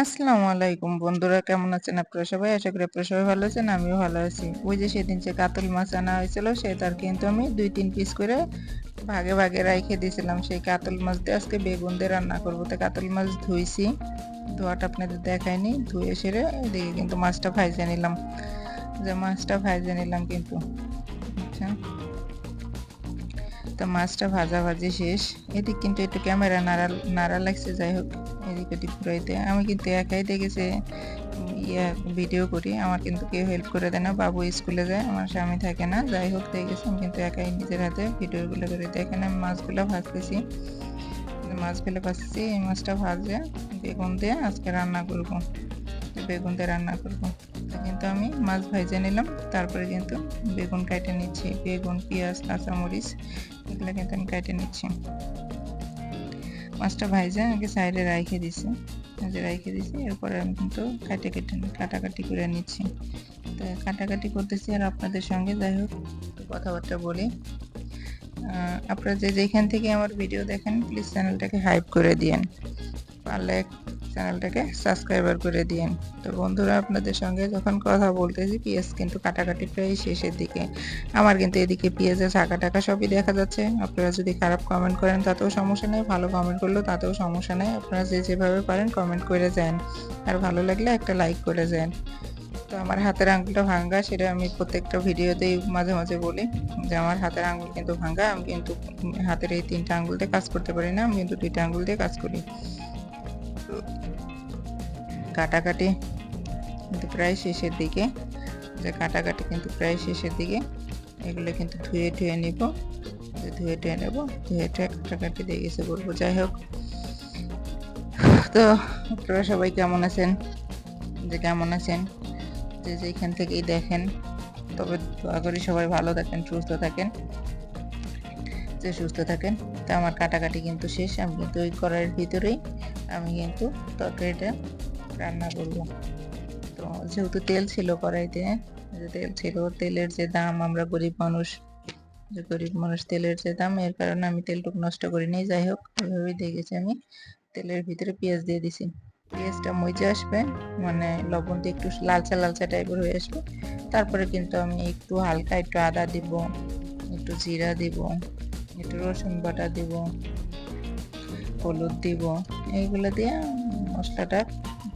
আসসালামু আলাইকুম বন্ধুরা, কেমন আছেন আপনারা সবাই? আশা করি আপনারা সবাই ভালো আছেন, আমিও ভালো আছি। ওই যে সেদিন যে কাতল মাছ আনা হয়েছিল সেটার কিন্তু আমি 2-3 পিস করে ভাগে ভাগে রাইখে দিয়েছিলাম। সেই কাতল মাছ দিয়ে আজকে বেগুন দিয়ে রান্না করবো। তো কাতল মাছ ধুইছি, ধোয়াটা আপনাদের দেখায়নি, ধুয়ে সেরে এদিকে কিন্তু মাছটা ভাইজে নিলাম। যে মাছটা ভাইজে নিলাম কিন্তু, আচ্ছা, তো মাছটা ভাজাভাজি শেষ। এদিক কিন্তু একটু ক্যামেরা নাড়া নাড়া লাগছে, যাই হোক এদিক ওদিক ঘুরাইতে। আমি কিন্তু একাই দেখেছি ইয়া ভিডিও করি, আমার কিন্তু কেউ হেল্প করে দেয় না, বাবু স্কুলে যায়, আমার স্বামী থাকে না, যাই হোক দেখেছি আমি কিন্তু একাই নিজের হাতে ভিডিওগুলো করে দিই। এখানে আমি মাছগুলো ভাজতেছি, মাছগুলো ভাজছি, এই মাছটা ভাজে বেগুন দিয়ে আজকে রান্না করব, বেগুন দিয়ে রান্না করব। কিন্তু আমি মাছ ভেজে নিলাম, তারপরে কিন্তু বেগুন কেটে নিচ্ছি, বেগুন, পেঁয়াজ, কাঁচামরিচ এগুলো কিন্তু আমি কেটে নিচ্ছি। মাছটা ভাইজে আগে সাইডে রাইখে দিছি, এরপরে আমি কিন্তু কাটাকাটি করে নিচ্ছি। তো কাটাকাটি করতেছি আর আপনাদের সঙ্গে, যাই হোক কথাবার্তা বলি। আপনারা যেখান থেকে আমার ভিডিও দেখেন প্লিজ চ্যানেলটাকে হাইপ করে দিয়েন, পারলে চ্যানেলটাকে সাবস্ক্রাইবার করে দিয়েন। তো বন্ধুরা, আপনাদের সঙ্গে যখন কথা বলতেছি পেঁয়াজ কিন্তু কাটাকাটি প্রায় শেষের দিকে। আমার কিন্তু এদিকে পেঁয়াজের ছাকা টাকা সবই দেখা যাচ্ছে। আপনারা যদি খারাপ কমেন্ট করেন তাতেও সমস্যা নেই, ভালো কমেন্ট করলেও তাতেও সমস্যা নেই। আপনারা যেভাবে পারেন কমেন্ট করে যান, আর ভালো লাগলে একটা লাইক করে যান। তো আমার হাতের আঙুলটা ভাঙ্গা, সেটা আমি প্রত্যেকটা ভিডিওতেই মাঝে মাঝে বলি যে আমার হাতের আঙুল কিন্তু ভাঙ্গা। আমি কিন্তু হাতের এই 3টা আঙুল দিয়ে কাজ করতে পারি না, আমি কিন্তু 2টা আঙুল দিয়ে কাজ করি। কাটাকাটি কিন্তু প্রায় শেষের দিকে, কিন্তু প্রায় শেষের দিকে। এগুলো কিন্তু ধুয়ে নিব, ধুয়ে কাটাকাটি দিয়ে গেছে বলবো। যাই হোক, তো আপনারা সবাই কেমন আছেন? যেখান থেকেই দেখেন, তবে দোয়া করি সবাই ভালো থাকেন, সুস্থ থাকেন। তো আমার কাটাকাটি কিন্তু শেষ, আমি কিন্তু ওই কড়াইয়ের ভিতরেই আমি কিন্তু তরকারিটা রান্না করব। তো যেহেতু তেল ছিল কড়াইতে, তেলের যে দাম, আমরা গরিব মানুষ তেলের যে দাম, এর কারণে আমি তেলটুকু নষ্ট করিনি। যাই হোক, ওইভাবেই দেখেছি আমি তেলের ভিতরে পেঁয়াজ দিয়ে দিছি। পেঁয়াজটা মজে আসবে, মানে লবণ দিয়ে একটু লালচা টাইপের হয়ে আসবে, তারপরে কিন্তু আমি একটু হালকা একটু আদা দিব, একটু জিরা দিব, একটু রসুন বাটা দিব, হলুদ দিব, এইগুলো দিয়ে মশলাটা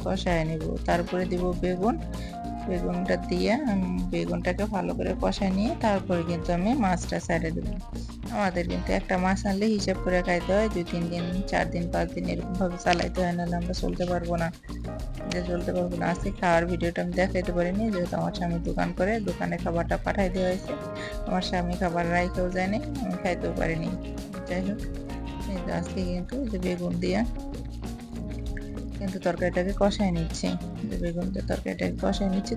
কষায় নিব। তারপরে দিব বেগুনটা দিয়ে বেগুনটাকে ভালো করে কষায় নিয়ে তারপরে কিন্তু আমি মাছটা সাইডে দেবো। আমাদের কিন্তু একটা মাছ আনলে হিসাব করে খাইতে হয়, 2-3 দিন, 4 দিন, 5 দিন এরকম ভাবে চালাইতে হয়, নাহলে আমরা চলতে পারবো না। আজকে খাওয়ার ভিডিওটা আমি দেখাইতে পারিনি, যেহেতু আমার স্বামী দোকান করে, দোকানে খাবারটা পাঠাই দেওয়া হয়েছে। আমার স্বামী খাবার রাইখেও যায়নি, আমি খাইতেও পারিনি। যাই হোক, আজকে কিন্তু যে বেগুন দিয়ে কিন্তু তরকারিটাকে কষায় নিচ্ছি,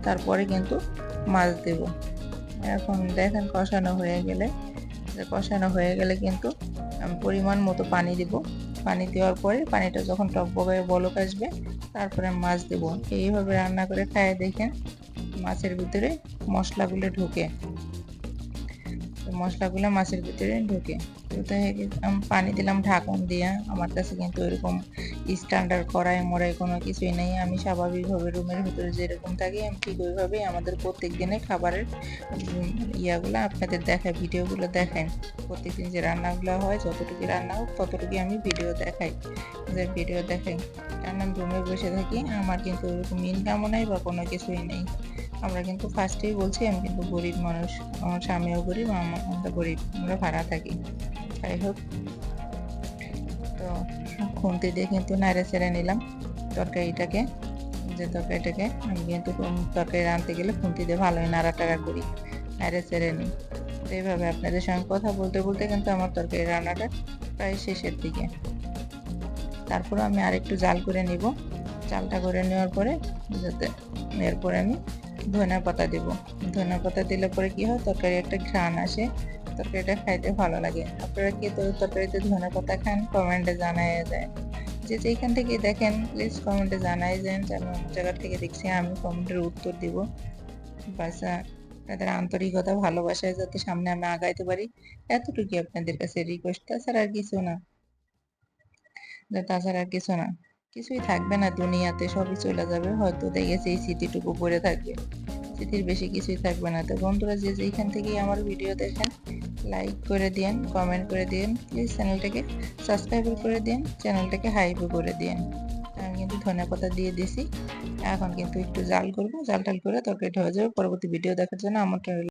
তারপরে কিন্তু মাছ দেব। এখন দেখেন কষানো হয়ে গেলে কিন্তু আমি পরিমাণ মতো পানি দিব। পানি দেওয়ার পরে পানিটা যখন টকবগে বলক আসবে, তারপরে মাছ দেব। এইভাবে রান্না করে খায় দেখেন, মাছের ভিতরে মশলাগুলো ঢোকে, মাছের ভিতরে ঢোকে। আমি পানি দিলাম ঢাকন দিয়া। আমার কাছে কিন্তু এরকম স্ট্যান্ডার্ড কড়াই মড়াই কোনো কিছুই নেই। আমি স্বাভাবিকভাবে রুমের ভিতরে যেরকম থাকি, আমি ঠিক ওইভাবেই আমাদের প্রত্যেক দিনে খাবারের ইয়াগুলো আপনাদের দেখাই, ভিডিওগুলো দেখাই। প্রত্যেকদিন যে রান্নাগুলো হয়, যতটুকু রান্না হোক ততটুকু আমি ভিডিও দেখাই। কারণ আমি রুমে বসে থাকি, আমার কিন্তু ওরকম ইনকামও নেই বা কোনো কিছুই নেই। আমরা কিন্তু ফার্স্টেই বলছি, আমি কিন্তু গরিব মানুষ, আমার স্বামীও গরিব, আমরা গরিব, আমরা ভাড়া থাকি। যাই হোক, তো খুন্তি দিয়ে কিন্তু নাড়ে ছেড়ে নিলাম তরকারিটাকে। আমি কিন্তু তরকারি রাঁধতে গেলে খুন্তি দিয়ে ভালোই নাড়াটাড়া করি, নাড়ে ছেড়ে নিই। তো এইভাবে আপনাদের সঙ্গে কথা বলতে বলতে কিন্তু আমার তরকারি রান্নাটা প্রায় শেষের দিকে। তারপরে আমি আরেকটু জাল করে নিব। জালটা করে নেওয়ার পরে এরপরে আমি ধনিয়া পাতা দিব। ধনিয়া পাতা দিলে পরে কি হয়, তরকারি একটা ঘ্রাণ আসে, তরকারিটা খাইতে ভালো লাগে। আপনারা কি তরকারিতে ধনিয়া পাতা খান? কমেন্টে জানাই যায়। যেখান থেকে দেখেন প্লিজ কমেন্টে জানাই যান, যে আমি অন্য জায়গা থেকে দেখছি, আমি কমেন্টের উত্তর দিব। বাসা তাদের আন্তরিকতা ভালোবাসায় যাতে সামনে আমি আগাইতে পারি, এতটুকু আপনাদের কাছে রিকোয়েস্ট, তাছাড়া আর কিছু না। কিছুই থাকবে না দুনিয়াতে, সবই চলে যাবে, হয়তো দেখেছি এই স্মৃতিটুকু পড়ে থাকবে, স্মৃতির বেশি কিছুই থাকবে না। তো বন্ধুরা যে যেখান থেকে আমার ভিডিও দেখেন লাইক করে দিন, কমেন্ট করে দিন, প্লিজ চ্যানেলটাকে সাবস্ক্রাইব করে দিন, চ্যানেলটাকে হাইপও করে দিন। আমি কিন্তু ধনেপাতা দিয়ে দিছি। এখন কিন্তু একটু জাল করবো, জাল টাল করে তরকারিটা হয়ে যাবে। পরবর্তী ভিডিও দেখার জন্য আমন্ত্রণ রইল।